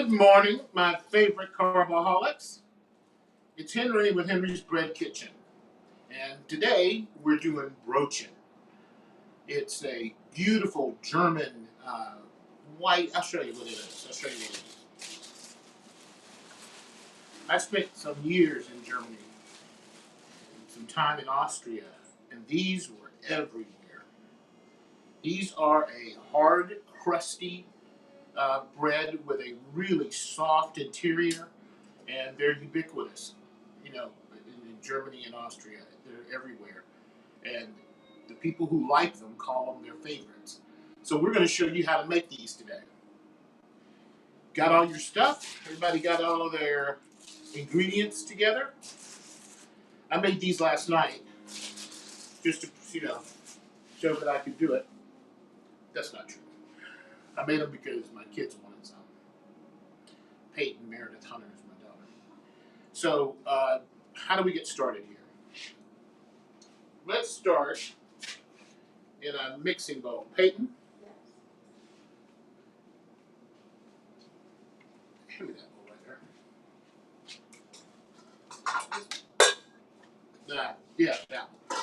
Good morning, my favorite carboholics. It's Henry with Henry's Bread Kitchen. And today we're doing Brotchen. It's a beautiful German white. I'll show you what it is. I spent some years in Germany, and some time in Austria, and these were everywhere. These are a hard, crusty bread with a really soft interior, and they're ubiquitous. In Germany and Austria, they're everywhere, and the people who like them call them their favorites. So we're going to show you how to make these today. Got all your stuff? Everybody got all of their ingredients together? I made these last night just to, show that I could do it. That's not true. I made them because my kids wanted some. Peyton Meredith Hunter is my daughter. So, how do we get started here? Let's start in a mixing bowl. Peyton? Hand me that bowl right there. Yeah, that one.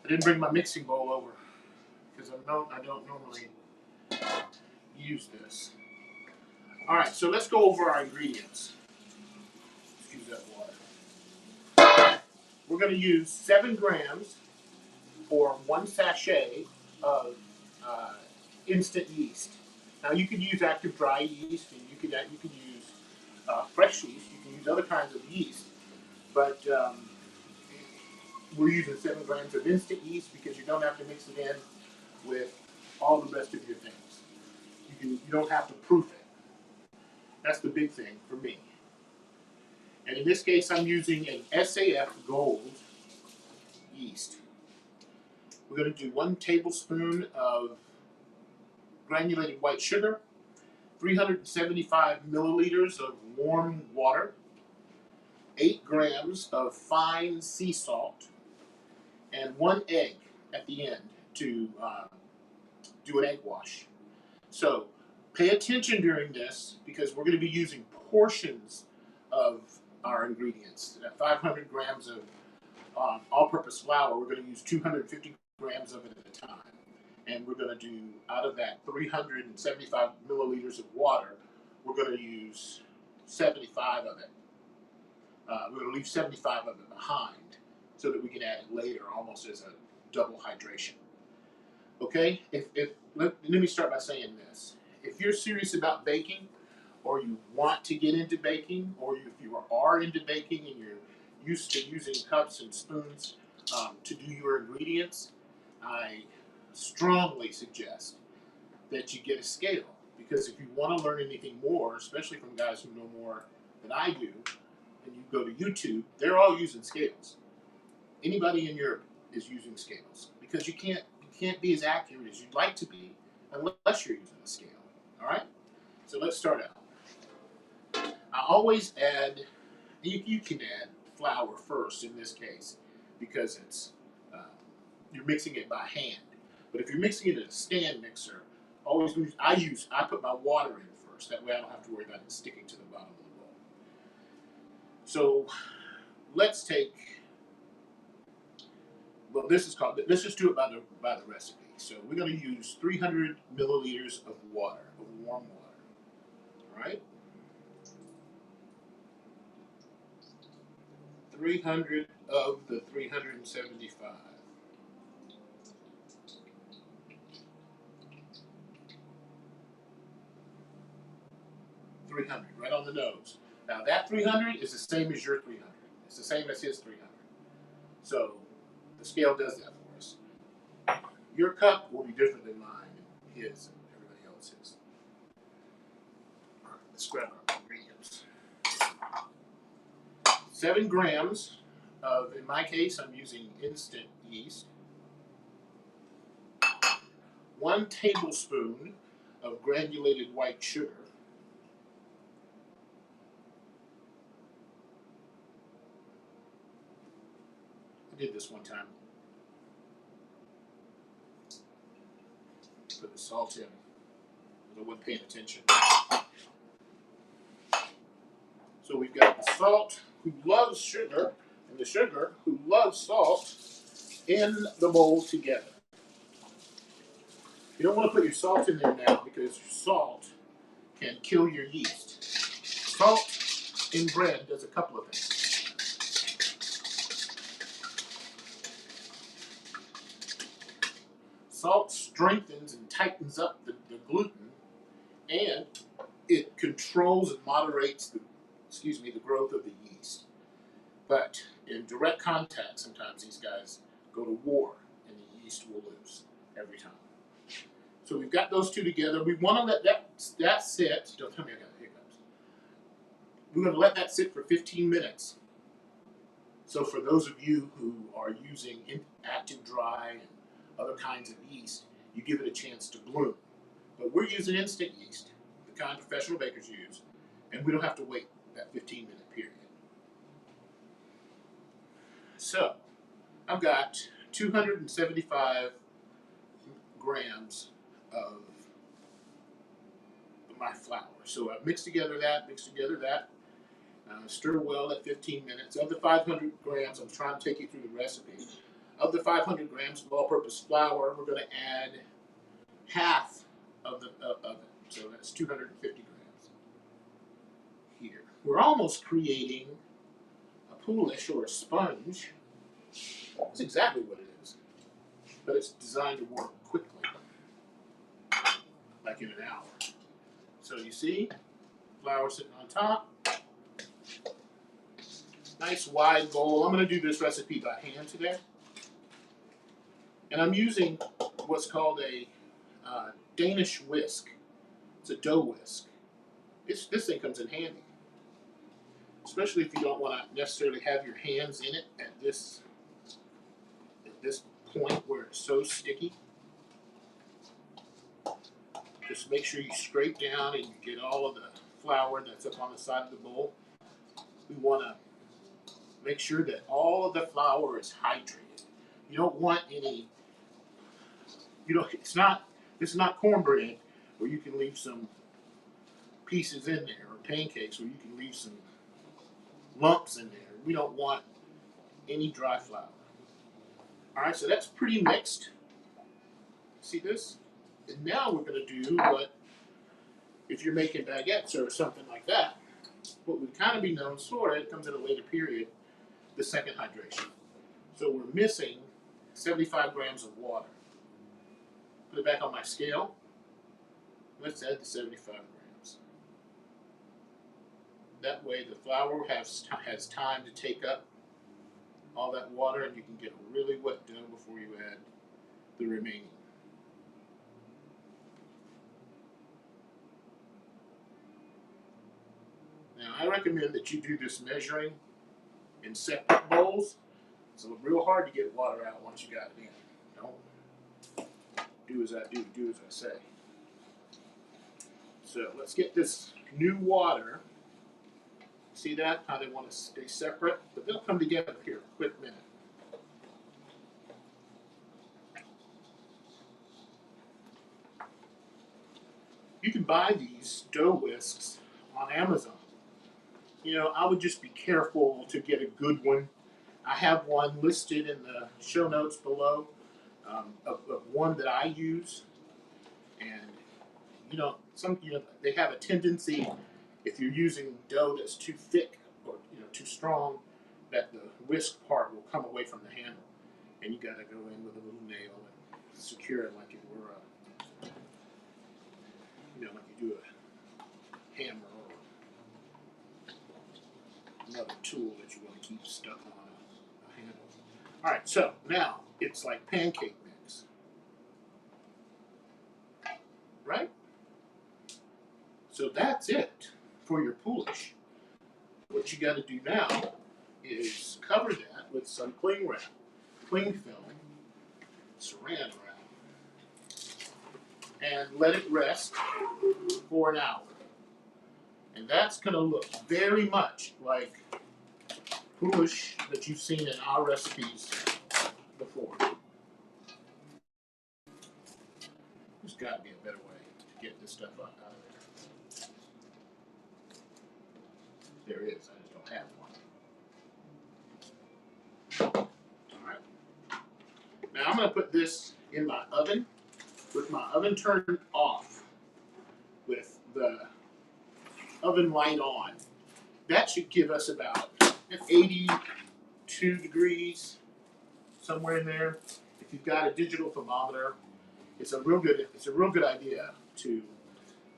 I didn't bring my mixing bowl over because I don't normally use this. All right, so let's go over our ingredients. Excuse that water. We're going to use 7 grams or 1 sachet of instant yeast. Now you can use active dry yeast, and you can use fresh yeast. You can use other kinds of yeast, but we're using 7 grams of instant yeast because you don't have to mix it in with all the rest of your things. You don't have to proof it. That's the big thing for me. And in this case, I'm using an SAF Gold yeast. We're going to do 1 tablespoon of granulated white sugar, 375 milliliters of warm water, 8 grams of fine sea salt, and 1 egg at the end to do an egg wash. So pay attention during this because we're going to be using portions of our ingredients. At 500 grams of all-purpose flour, we're going to use 250 grams of it at a time. And we're going to do, out of that 375 milliliters of water, we're going to use 75 of it. We're going to leave 75 of it behind so that we can add it later, almost as a double hydration. Okay? Let me start by saying this. If you're serious about baking, or you want to get into baking, or if you are into baking and you're used to using cups and spoons to do your ingredients, I strongly suggest that you get a scale. Because if you want to learn anything more, especially from guys who know more than I do, and you go to YouTube, they're all using scales. Anybody in Europe is using scales because you can't be as accurate as you'd like to be unless you're using a scale. All right? So let's start out. I always add, you can add flour first in this case because it's you're mixing it by hand. But if you're mixing it in a stand mixer, I put my water in first. That way I don't have to worry about it sticking to the bottom of the bowl. So let's just do it by the recipe. So we're going to use 300 milliliters of water, of warm water. All right? 300 of the 375. 300, right on the nose. Now that 300 is the same as your 300. It's the same as his 300. So the scale does that for us. Your cup will be different than mine and his and everybody else's. All right, let's grab our ingredients. 7 grams of, in my case, I'm using instant yeast. 1 tablespoon of granulated white sugar. I did this one time. Put the salt in. I wasn't paying attention. So we've got the salt, who loves sugar, and the sugar, who loves salt, in the bowl together. You don't want to put your salt in there now because your salt can kill your yeast. Salt in bread does a couple of things. Salt strengthens and tightens up the gluten, and it controls and moderates the growth of the yeast. But in direct contact, sometimes these guys go to war, and the yeast will lose every time. So we've got those two together. We want to let that sit. Don't tell me I got hiccups. We're going to let that sit for 15 minutes. So for those of you who are using active dry and other kinds of yeast, you give it a chance to bloom. But we're using instant yeast, the kind professional bakers use, and we don't have to wait that 15-minute period. So I've got 275 grams of my flour. So I mix together that, stir well at 15 minutes. Of the 500 grams, I'm trying to take you through the recipe. Of the 500 grams of all-purpose flour, we're going to add half of it. So that's 250 grams here. We're almost creating a poolish or a sponge. That's exactly what it is. But it's designed to work quickly, like in an hour. So you see, flour sitting on top. Nice wide bowl. I'm going to do this recipe by hand today. And I'm using what's called a Danish whisk. It's a dough whisk. This thing comes in handy, especially if you don't want to necessarily have your hands in it at this point where it's so sticky. Just make sure you scrape down and you get all of the flour that's up on the side of the bowl. We want to make sure that all of the flour is hydrated. You don't want any. This is not cornbread where you can leave some pieces in there, or pancakes where you can leave some lumps in there. We don't want any dry flour. All right, so that's pretty mixed. See this? And now we're going to do what, if you're making baguettes or something like that, what would kind of be known, sort of, it comes at a later period, the second hydration. So we're missing 75 grams of water. Put it back on my scale. Let's add the 75 grams. That way the flour has time to take up all that water, and you can get a really wet dough before you add the remaining. Now I recommend that you do this measuring in separate bowls. It's real hard to get water out once you got it in. Don't do as I do, do as I say. So let's get this new water. See that? How they want to stay separate? But they'll come together here in a quick minute. You can buy these dough whisks on Amazon. I would just be careful to get a good one. I have one listed in the show notes below of one that I use. And, they have a tendency, if you're using dough that's too thick or too strong, that the whisk part will come away from the handle, and you got to go in with a little nail and secure it like it were like you do a hammer or another tool that you want to keep stuck on a handle. All right, so now it's like pancake mix, right? So that's it for your poolish. What you got to do now is cover that with some cling wrap, cling film, saran wrap, and let it rest for an hour. And that's going to look very much like poolish that you've seen in our recipes before. There's got to be a better way to get this stuff out of there. There is. I just don't have one. All right. Now I'm going to put this in my oven with my oven turned off with the oven light on. That should give us about 82 degrees, somewhere in there. If you've got a digital thermometer, it's a real good idea to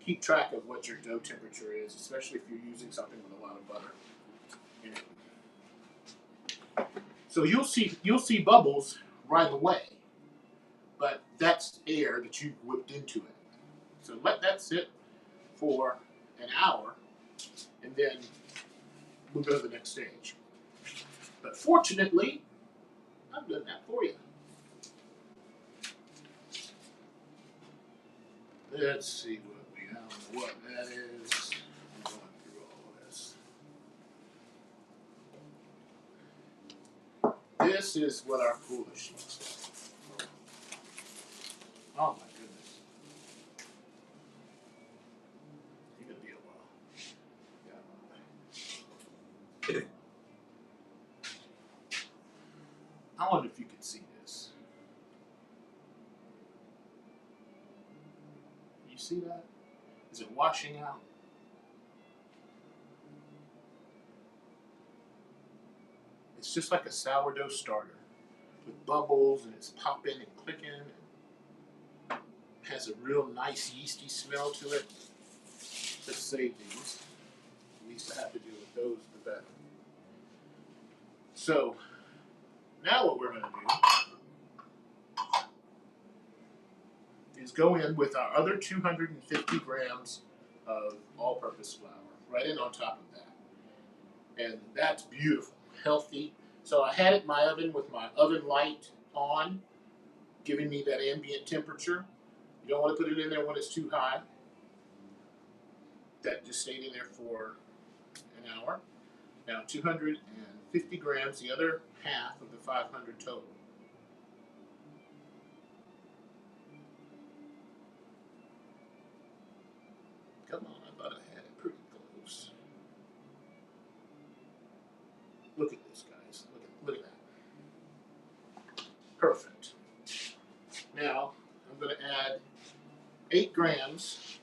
keep track of what your dough temperature is, especially if you're using something with a lot of butter in it. So you'll see bubbles right away, but that's air that you've whipped into it. So let that sit for an hour, and then we'll go to the next stage. But fortunately, I've done that for you. Let's see what that is. I'm going through all of this. This is what our poolish looks like. Oh my goodness. You're gonna be a while. Yeah. I wonder if you can see this. You see that? Is it washing out? It's just like a sourdough starter with bubbles, and it's popping and clicking. And it has a real nice yeasty smell to it. Let's save these. The least I have to do with those, the better. So now what we're going to do is go in with our other 250 grams of all-purpose flour, right in on top of that. And that's beautiful, healthy. So I had it in my oven with my oven light on, giving me that ambient temperature. You don't want to put it in there when it's too high. That just stayed in there for an hour. Now 250 grams, the other half of the 500 total. Come on, I thought I had it pretty close. Look at this, guys. Look at that. Perfect. Now I'm going to add 8 grams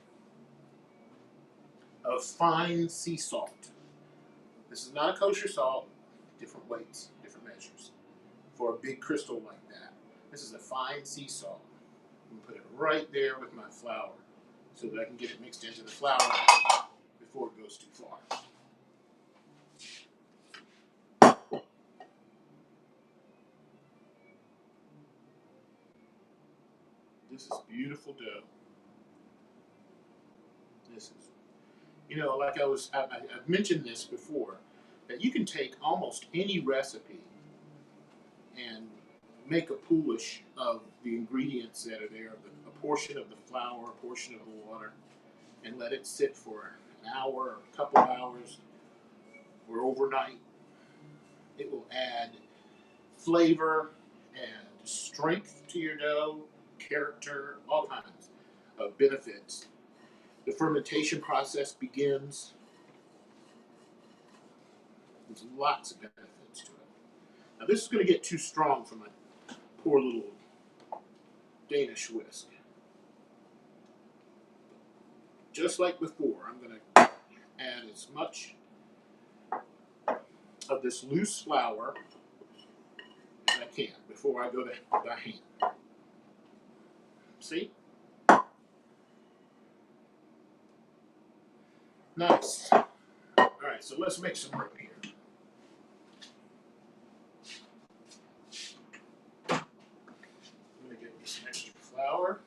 of fine sea salt. This is not a kosher salt. Different weights, different measures. For a big crystal like that. This is a fine sea salt. I'm going to put it right there with my flour so that I can get it mixed into the flour before it goes too far. This is beautiful dough. This is, like I've mentioned this before, that you can take almost any recipe and make a poolish of the ingredients that are there, a portion of the flour, a portion of the water, and let it sit for an hour or a couple of hours or overnight. It will add flavor and strength to your dough, character, all kinds of benefits. The fermentation process begins. There's lots of benefits to it. Now this is going to get too strong for my poor little Danish whisk. Just like before, I'm going to add as much of this loose flour as I can before I go to the hand. See? Nice. All right, so let's make some room here. I'm going to get me some extra flour.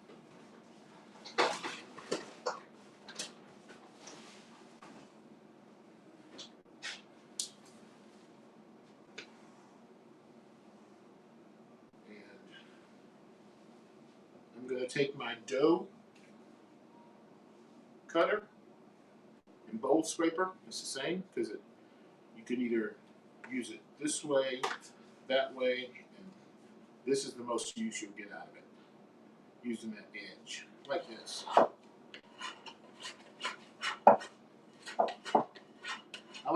I'm going to take my dough cutter and bowl scraper. It's the same because you can either use it this way, that way, and this is the most use you'll get out of it. Using that edge, like this.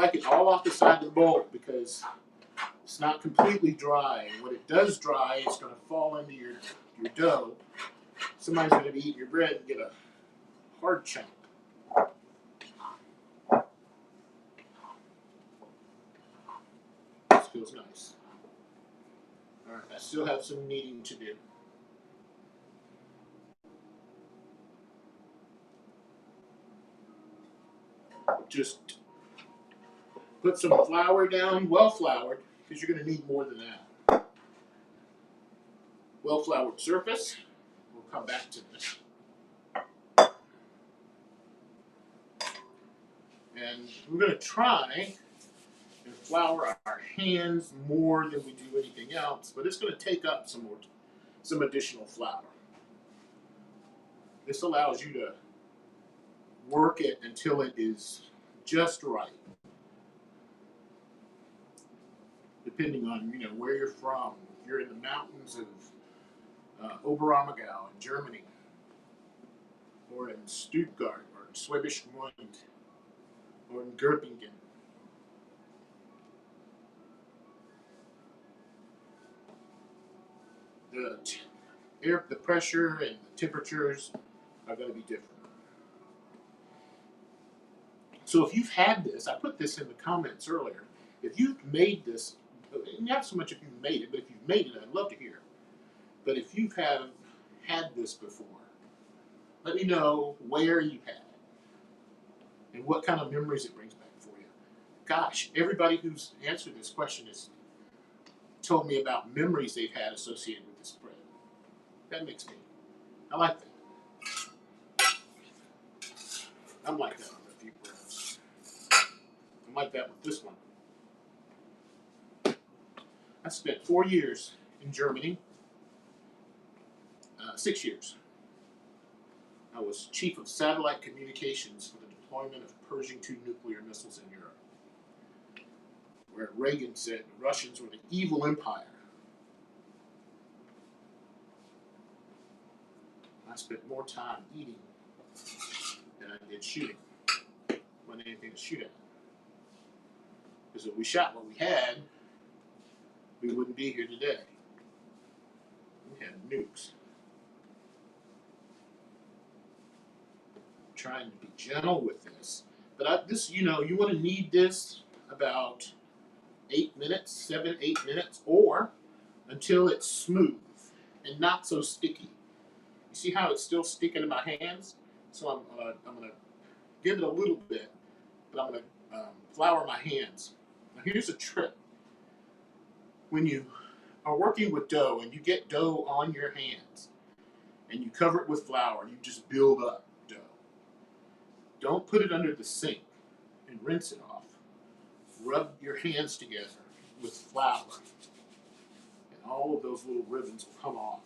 like it all off the side of the bowl because it's not completely dry. And when it does dry, it's going to fall into your dough. Somebody's going to be eating your bread and get a hard chunk. This feels nice. All right, I still have some kneading to do. Just put some flour down, well floured, because you're going to need more than that. Well floured surface. We'll come back to this. And we're going to try and flour our hands more than we do anything else, but it's going to take up some additional flour. This allows you to work it until it is just right. Depending on where you're from. If you're in the mountains of Oberammergau in Germany, or in Stuttgart, or in Schwäbisch Gmünd, or in Göppingen. The pressure and the temperatures are going to be different. So if you've had this, I put this in the comments earlier. If you've made this, not so much if you've made it, but if you've made it, I'd love to hear. But if you have had this before, let me know where you've had it and what kind of memories it brings back for you. Gosh, everybody who's answered this question has told me about memories they've had associated with this bread. That makes me, I like that. I'm like that with a few breads. I'm like that with this one. I spent 4 years in Germany, 6 years. I was chief of satellite communications for the deployment of Pershing II nuclear missiles in Europe, where Reagan said the Russians were the evil empire. I spent more time eating than I did shooting. Wasn't anything to shoot at. Because if we shot what we had, we wouldn't be here today. We had nukes. I'm trying to be gentle with this. But you want to knead this about 8 minutes, 7, 8 minutes, or until it's smooth and not so sticky. You see how it's still sticking in my hands? So I'm gonna give it a little bit, but I'm gonna flour my hands. Now here's a trick. When you are working with dough and you get dough on your hands and you cover it with flour, you just build up dough. Don't put it under the sink and rinse it off. Rub your hands together with flour, and all of those little ribbons will come off,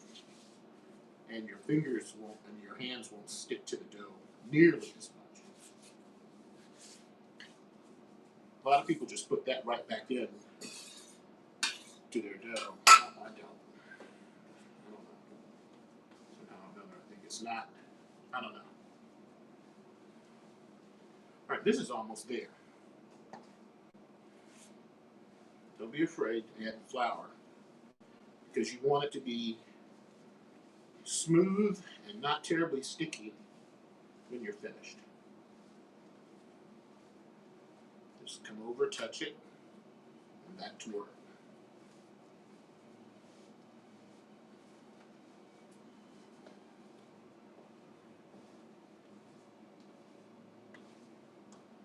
and your fingers won't, and your hands won't stick to the dough nearly as much. A lot of people just put that right back in to their dough. I don't. I don't know. Somehow or another, I think it's not. I don't know. All right, this is almost there. Don't be afraid to add flour because you want it to be smooth and not terribly sticky when you're finished. Just come over, touch it, and back to work.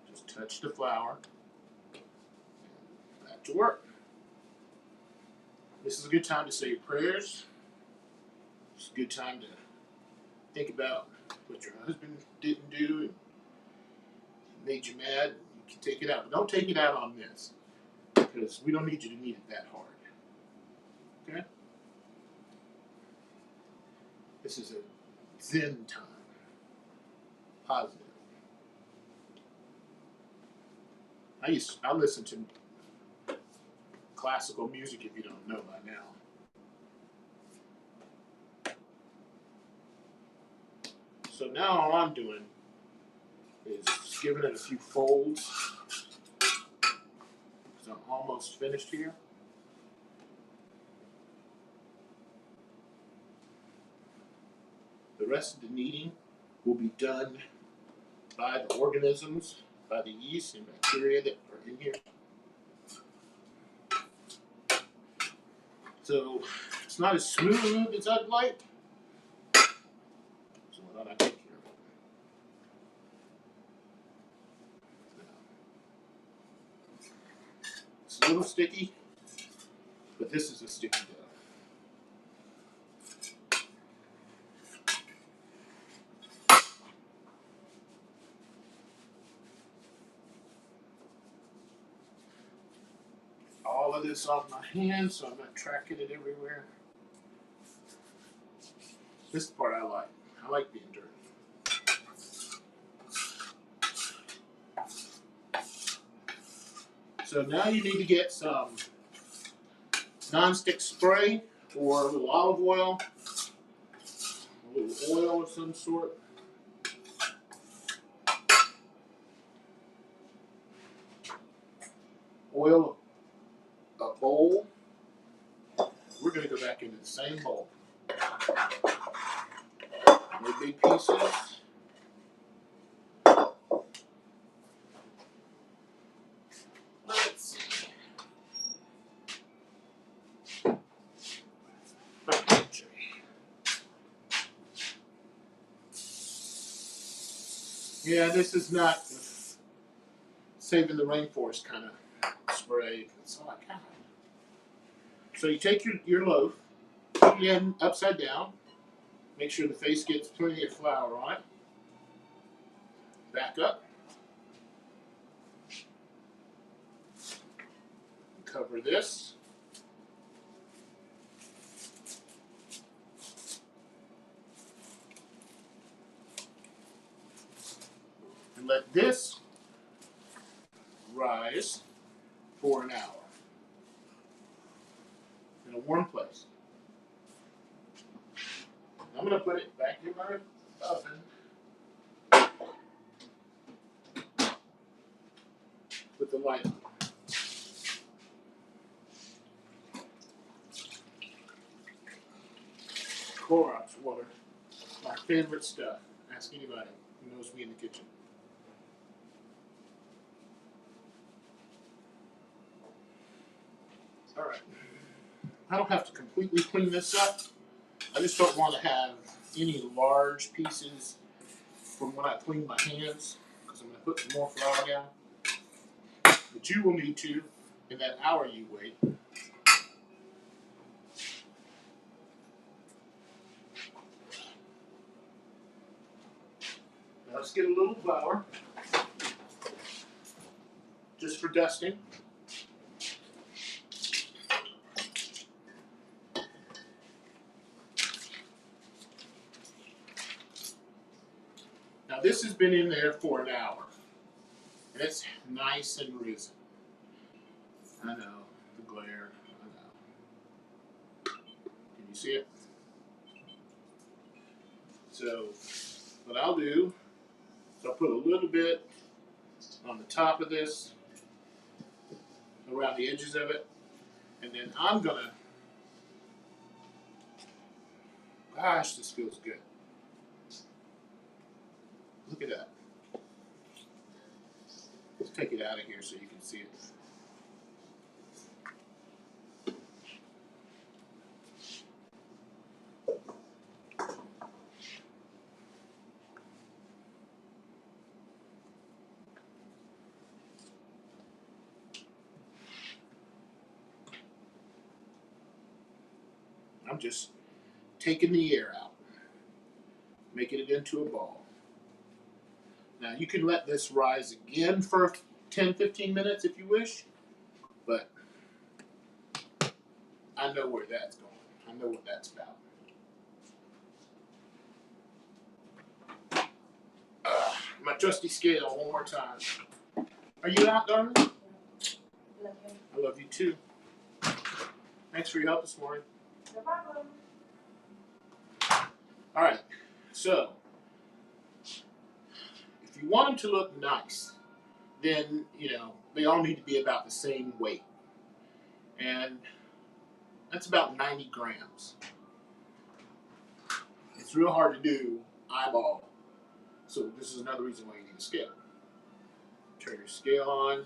Just touch the flour, and back to work. This is a good time to say your prayers. It's a good time to think about what your husband didn't do and made you mad. You can take it out, but don't take it out on this because we don't need you to knead it that hard. Okay? This is a Zen time. Positive. I listen to classical music if you don't know by now. So now all I'm doing is giving it a few folds So I'm almost finished here. The rest of the kneading will be done by the organisms, by the yeast and bacteria that are in here. So it's not as smooth as I'd like. So why don't I take care of it? It's a little sticky, but this is a sticky dough. All of this off my hands, so I'm not tracking it everywhere. This is the part I like. I like being dirty. So now you need to get some non-stick spray or a little olive oil, a little oil of some sort. Oil a bowl. We're going to go back into the same bowl. No big pieces. Let's see. Yeah, this is not saving the rainforest kind of spray. That's all I got. So you take your loaf, put it in upside down. Make sure the face gets plenty of flour on it. Back up. Cover this. And let this rise for an hour in a warm place. I'm going to put it back in my oven with the light on. Clorox water, my favorite stuff. Ask anybody who knows me in the kitchen. All right. I don't have to completely clean this up. I just don't want to have any large pieces from when I clean my hands, because I'm going to put some more flour down. But you will need to, in that hour you wait. Now let's get a little flour, just for dusting. Now this has been in there for an hour, and it's nice and risen. I know, the glare, I know. Can you see it? So what I'll do is I'll put a little bit on the top of this, around the edges of it, and then I'm gonna, gosh, this feels good. Look at that. Let's take it out of here so you can see it. I'm just taking the air out, making it into a ball. Now you can let this rise again for 10-15 minutes if you wish, but I know where that's going. I know what that's about. My trusty scale one more time. Are you out, darling? Love you. I love you too. Thanks for your help this morning. No problem. All right, so if you want them to look nice, then they all need to be about the same weight, and that's about 90 grams. It's real hard to do eyeball, so this is another reason why you need a scale. Turn your scale on,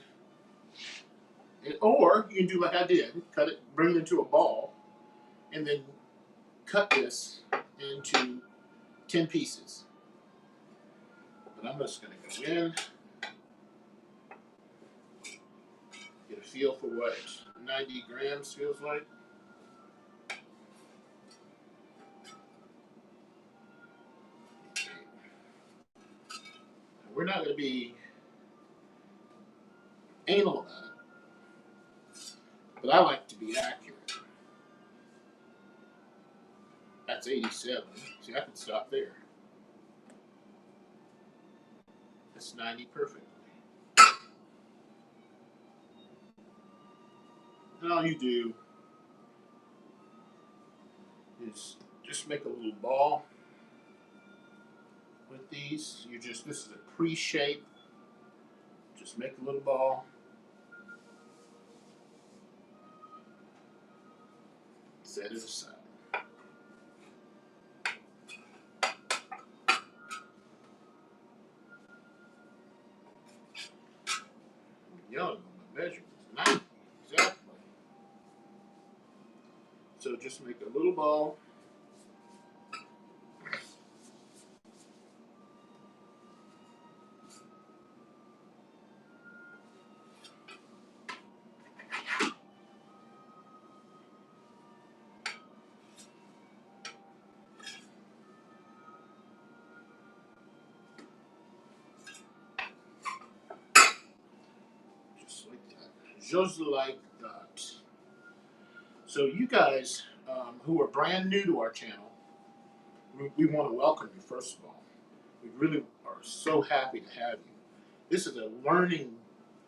or you can do like I did, cut it, bring it into a ball, and then cut this into 10 pieces. But I'm just going to go in, get a feel for what 90 grams feels like. We're not going to be anal about it, but I like to be accurate. That's 87. See, I can stop there. That's 90 perfectly. And all you do is just make a little ball with these. This is a pre-shape. Just make a little ball. Set it aside. Young on my measurements. 90. Exactly. So just make a little ball. Just like that. Just like that. So you guys who are brand new to our channel, we want to welcome you, first of all. We really are so happy to have you. This is a learning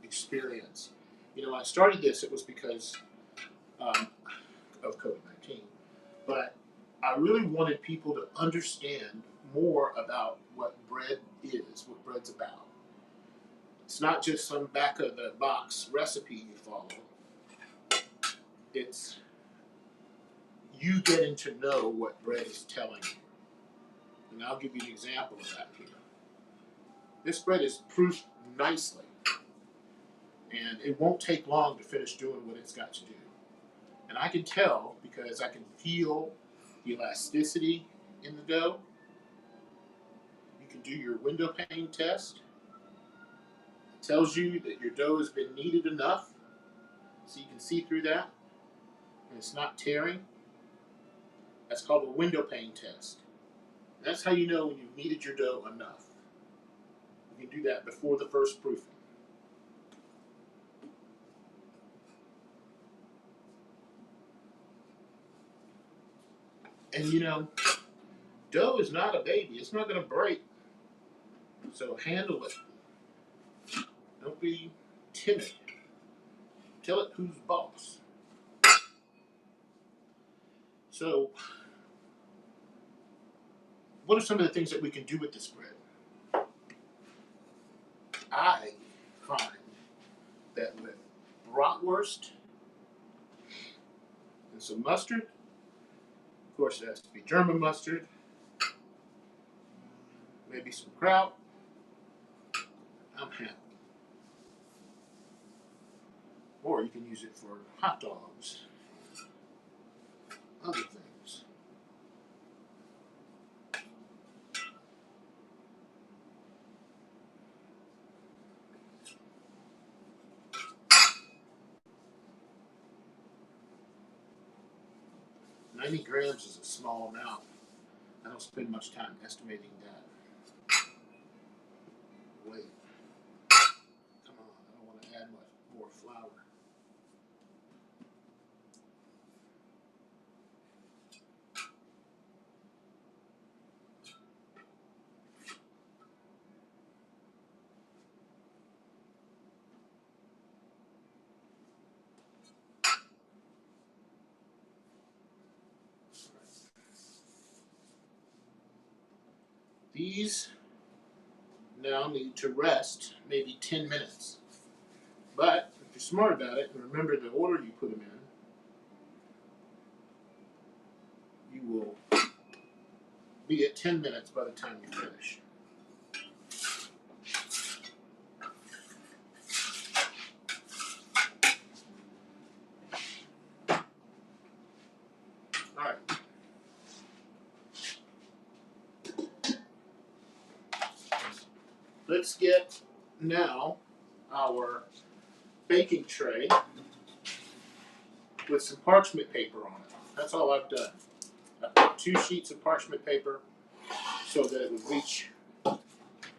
experience. When I started this, it was because of COVID-19. But I really wanted people to understand more about what bread is, what bread's about. It's not just some back of the box recipe you follow. It's you getting to know what bread is telling you. And I'll give you an example of that here. This bread is proofed nicely, and it won't take long to finish doing what it's got to do. And I can tell because I can feel the elasticity in the dough. You can do your window pane test. It tells you that your dough has been kneaded enough so you can see through that and it's not tearing. That's called a window pane test. That's how you know when you've kneaded your dough enough. You can do that before the first proofing. And dough is not a baby. It's not going to break. So handle it. Don't be timid. Tell it who's boss. So, what are some of the things that we can do with this bread? I find that with bratwurst and some mustard, of course it has to be German mustard, maybe some kraut, I'm happy. Or you can use it for hot dogs, other things. $90 grams is a small amount. I don't spend much time estimating that. Wait. Come on, I don't want to add much more flour. These now need to rest maybe 10 minutes. But if you're smart about it and remember the order you put them in, you will be at 10 minutes by the time you finish. All right. Let's get now our baking tray with some parchment paper on it. That's all I've done. I put 2 sheets of parchment paper so that it would reach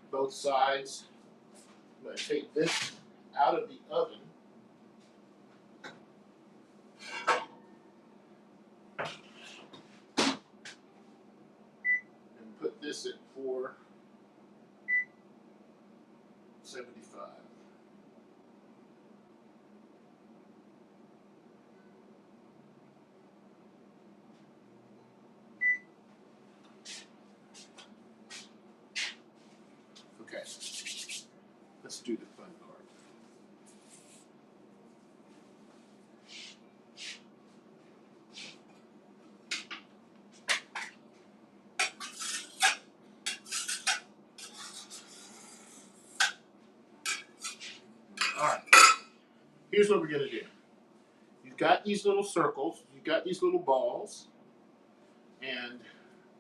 both sides. I'm going to take this out of the oven. And put this at 475. Okay, let's do the fun part. All right, here's what we're going to do. You've got these little circles, you've got these little balls, and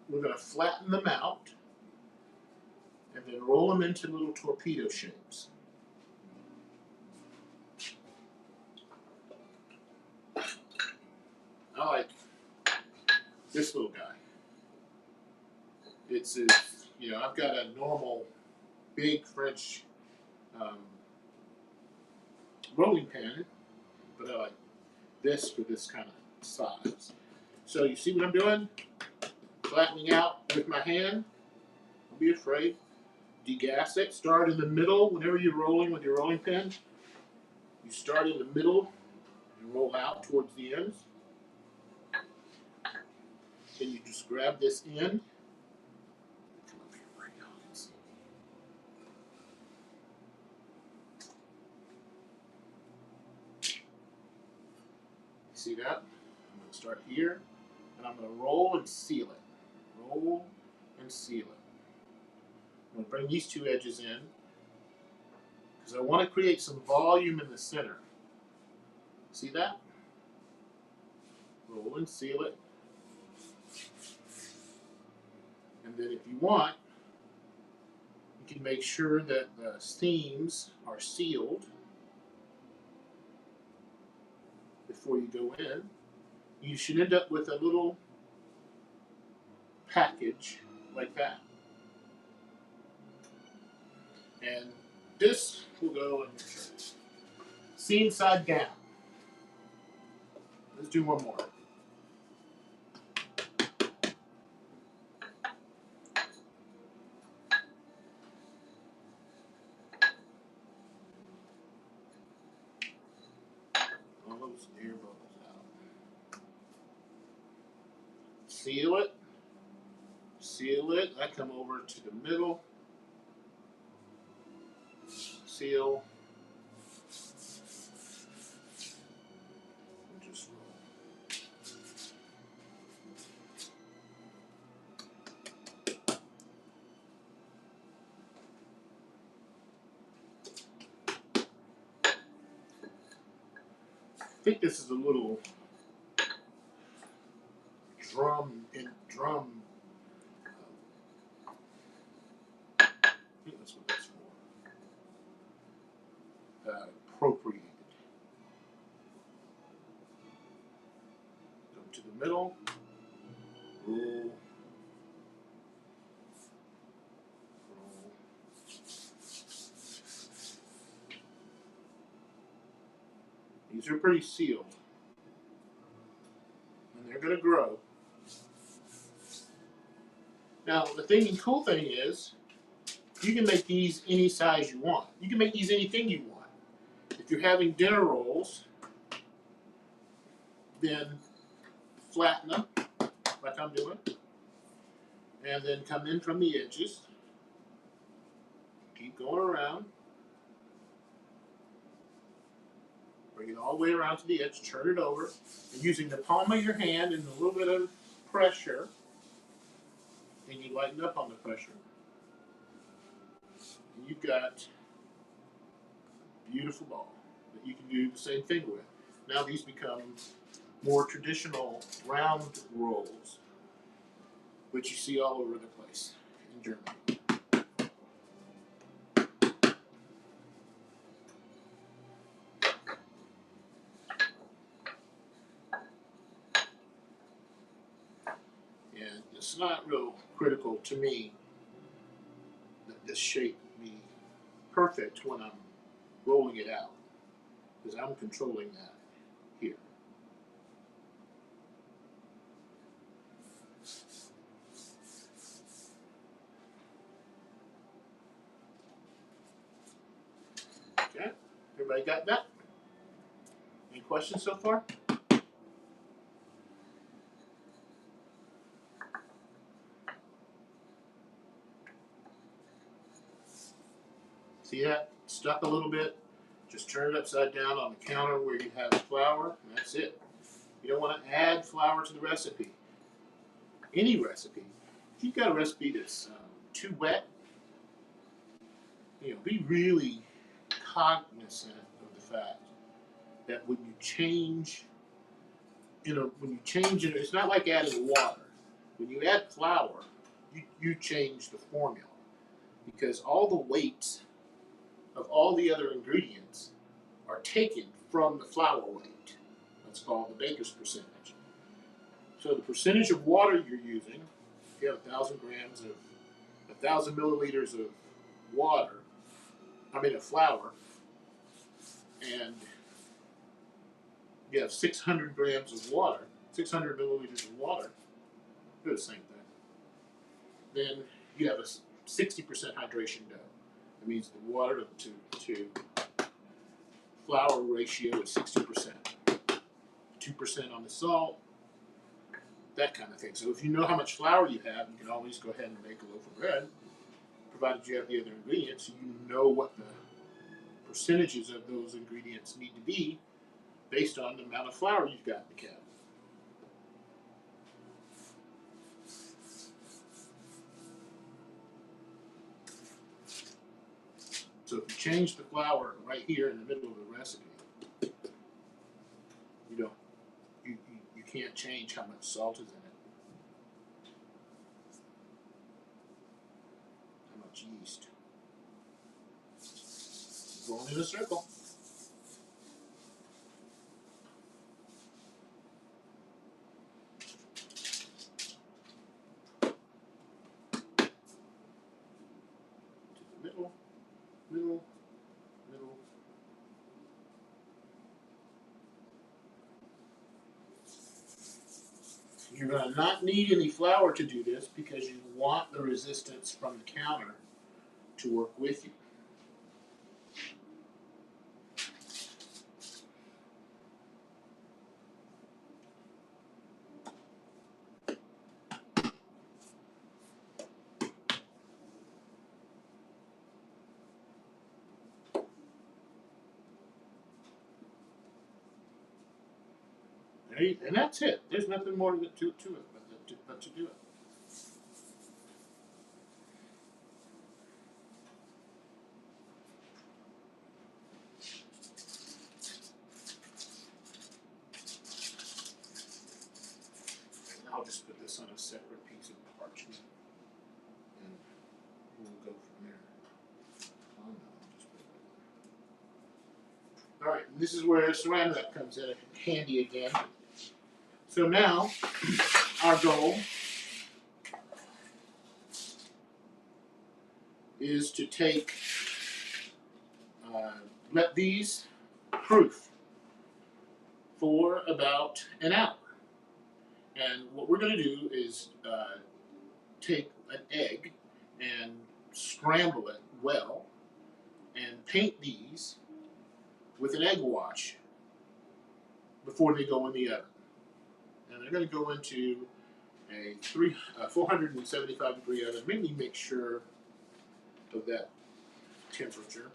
we're going to flatten them out and then roll them into little torpedo shapes. I like this little guy. It's I've got a normal big French rolling pin, but I like this for this kind of size. So you see what I'm doing? Flattening out with my hand. Don't be afraid. Degas it. Start in the middle. Whenever you're rolling with your rolling pin, you start in the middle and roll out towards the ends. Then you just grab this end. Come up here right now. See that? I'm going to start here, and I'm going to roll and seal it. Roll and seal it. I'm going to bring these 2 edges in because I want to create some volume in the center. See that? Roll and seal it. And then if you want, you can make sure that the seams are sealed before you go in. You should end up with a little package like that. And this will go in your shirt. Seam side down. Let's do one more. All those air bubbles out. Seal it. Seal it. I come over to the middle. Seal. And just roll. I think this is a little drum. I think that's what that's for. Appropriated. Go to the middle. Roll. Roll. These are pretty sealed. And they're going to grow. Now, the cool thing is, you can make these any size you want. You can make these anything you want. If you're having dinner rolls, then flatten them, like I'm doing, and then come in from the edges, Keep going around. Bring it all the way around to the edge. Turn it over. And using the palm of your hand and a little bit of pressure, and you lighten up on the pressure. And you've got a beautiful ball that you can do the same thing with. Now these become more traditional round rolls, which you see all over the place in Germany. And it's not real critical to me that this shape be perfect when I'm rolling it out, because I'm controlling that here. Okay, everybody got that? Any questions so far? See that? Stuck a little bit. Just turn it upside down on the counter where you have flour, and that's it. You don't want to add flour to the recipe. Any recipe. If you've got a recipe that's too wet, be really cognizant of the fact that when you change, it's not like adding water. When you add flour, you change the formula, because all the weight of all the other ingredients are taken from the flour weight. That's called the baker's percentage. So the percentage of water you're using, if you have 1,000 milliliters of of flour, and you have 600 grams of water, 600 milliliters of water, they're the same thing. Then you have a 60% hydration dough. That means the water to flour ratio is 60%. 2% on the salt, that kind of thing. So if you know how much flour you have, you can always go ahead and make a loaf of bread, provided you have the other ingredients. You know what the percentages of those ingredients need to be based on the amount of flour you've got in the cabinet. So if you change the flour right here in the middle of the recipe, you can't change how much salt is in it, how much yeast. Going in a circle. To the middle, middle, middle. You're going to not need any flour to do this, because you want the resistance from the counter to work with you. And that's it. There's nothing more to it but to do it. And I'll just put this on a separate piece of parchment, and we'll go from there. Oh, no, just put it. All right, and this is where Saran Wrap comes in handy again. So now, our goal is to let these proof for about an hour. And what we're going to do is take an egg and scramble it well, and paint these with an egg wash before they go in the oven. And they're going to go into a 475 degree oven. Maybe make sure of that temperature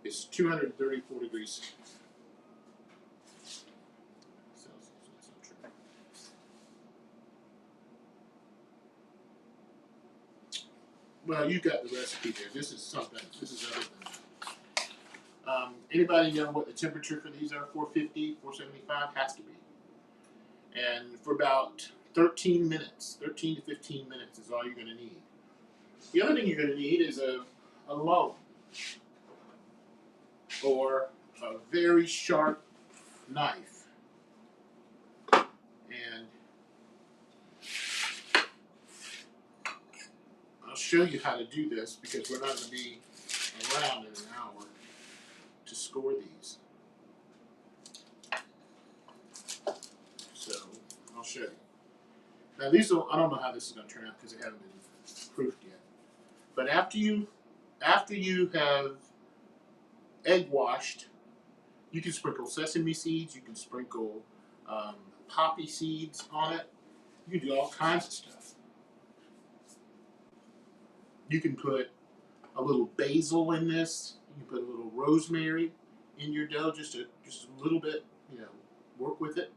is 234 degrees Celsius. That's not true. Well, you got the recipe there. This is something. This is other than that. Anybody know what the temperature for these are? 450, 475 has to be. And for about 13 minutes, 13 to 15 minutes is all you're going to need. The other thing you're going to need is a loam or a very sharp knife. And I'll show you how to do this because we're not going to be around in an hour to score these. So I'll show you. Now these will, I don't know how this is going to turn out because they haven't been proofed yet. But after you have egg washed, you can sprinkle sesame seeds, you can sprinkle poppy seeds on it. You can do all kinds of stuff. You can put a little basil in this. You can put a little rosemary in your dough, just a little bit, work with it.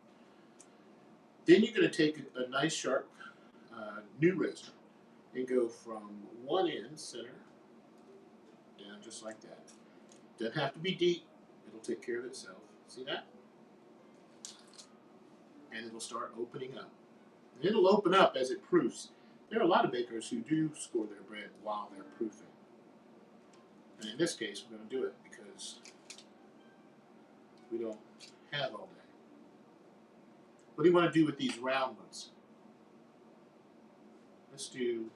Then you're going to take a nice sharp new razor and go from one end, center, down just like that. Doesn't have to be deep. It'll take care of itself. See that? And it'll start opening up. And it'll open up as it proofs. There are a lot of bakers who do score their bread while they're proofing. And in this case, we're going to do it because we don't have all day. What do you want to do with these round ones? Let's do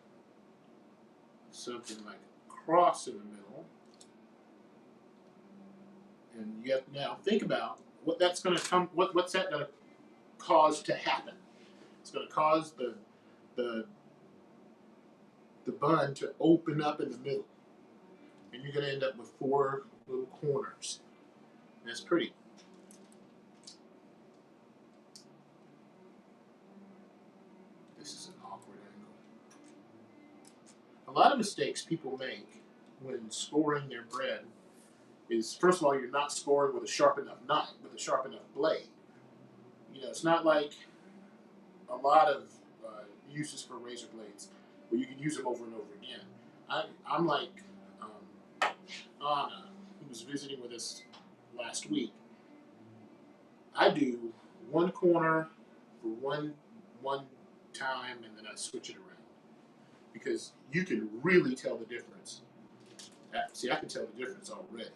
something like a cross in the middle. And you have now think about what that's going to come. What's that going to cause to happen? It's going to cause the bun to open up in the middle, and you're going to end up with 4 little corners. And that's pretty. This is an awkward angle. A lot of mistakes people make when scoring their bread is, first of all, you're not scoring with a sharp enough knife, with a sharp enough blade. It's not like a lot of uses for razor blades where you can use them over and over again. I'm like Anna, who was visiting with us last week. I do one corner for one time, and then I switch it around because you can really tell the difference. See, I can tell the difference already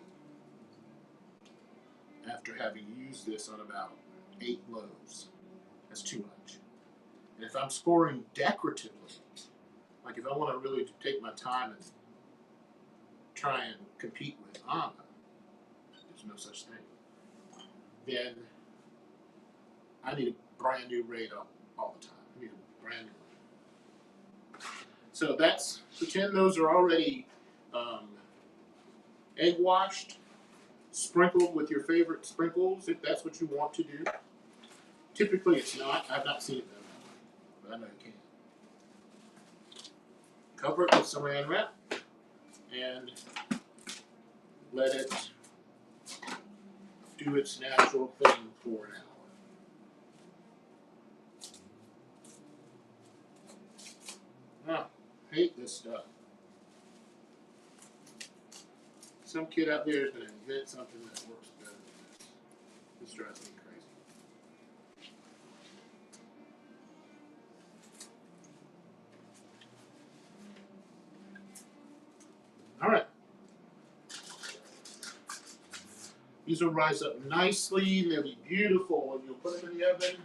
after having used this on about 8 loaves. That's too much. And if I'm scoring decoratively, like if I want to really take my time and try and compete with Anna, there's no such thing, then I need a brand new rate all the time. I need a brand new one. So pretend those are already egg washed, sprinkled with your favorite sprinkles, if that's what you want to do. Typically it's not. I've not seen it done that way, but I know you can. Cover it with saran wrap and let it do its natural thing for an hour. Hate this stuff. Some kid out there is going to invent something that works better than this. This drives me crazy. All right. These will rise up nicely. They'll be beautiful when you put them in the oven.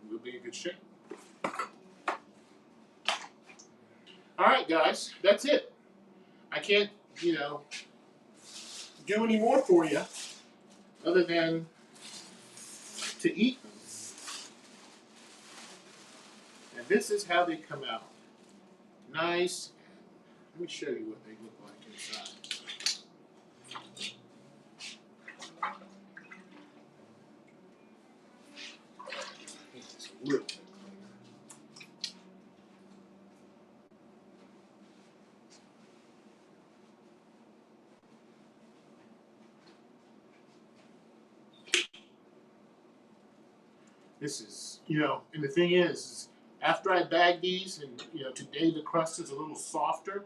We'll be in good shape. All right, guys, that's it. I can't, do any more for you other than to eat them. And this is how they come out. Nice. Let me show you what they look like inside. Make this a little bit cleaner. This is, and the thing is after I bag these, and today the crust is a little softer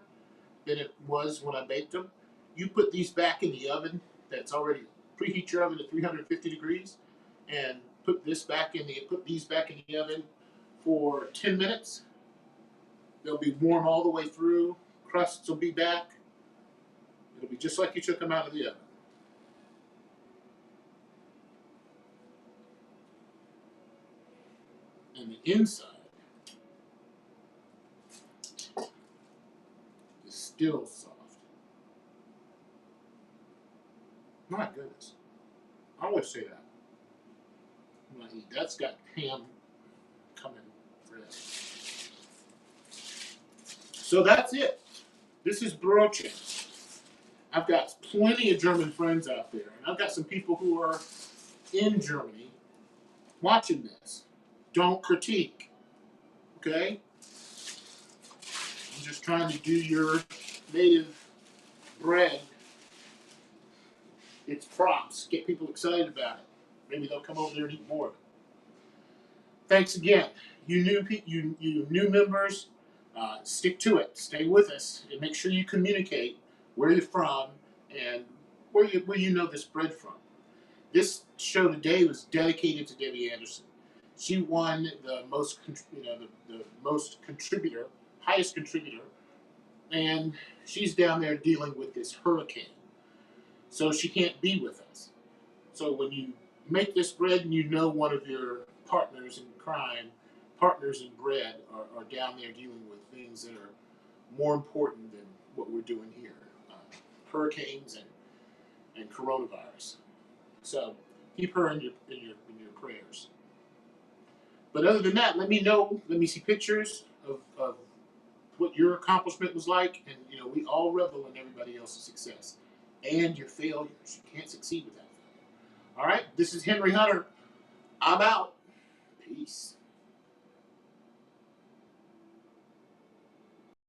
than it was when I baked them. You put these back in the oven that's already preheat your oven to 350 degrees, and put these back in the oven for 10 minutes. They'll be warm all the way through. Crusts will be back. It'll be just like you took them out of the oven. And the inside is still soft. My goodness. I always say that when I eat. That's got ham coming fresh. So that's it. This is Brotchen. I've got plenty of German friends out there, and I've got some people who are in Germany watching this. Don't critique, okay? I'm just trying to do your native bread. It's props. Get people excited about it. Maybe they'll come over there and eat more of it. Thanks again. You new members, stick to it. Stay with us, and make sure you communicate where you're from and where you know this bread from. This show today was dedicated to Debbie Anderson. She won the most, the most contributor, highest contributor, and she's down there dealing with this hurricane, so she can't be with us. So when you make this bread, and one of your partners in crime, partners in bread, are down there dealing with things that are more important than what we're doing here, hurricanes and coronavirus. So keep her in your prayers. But other than that, let me know. Let me see pictures of what your accomplishment was like, and we all revel in everybody else's success and your failures. You can't succeed without that. All right, this is Henry Hunter. I'm out. Peace.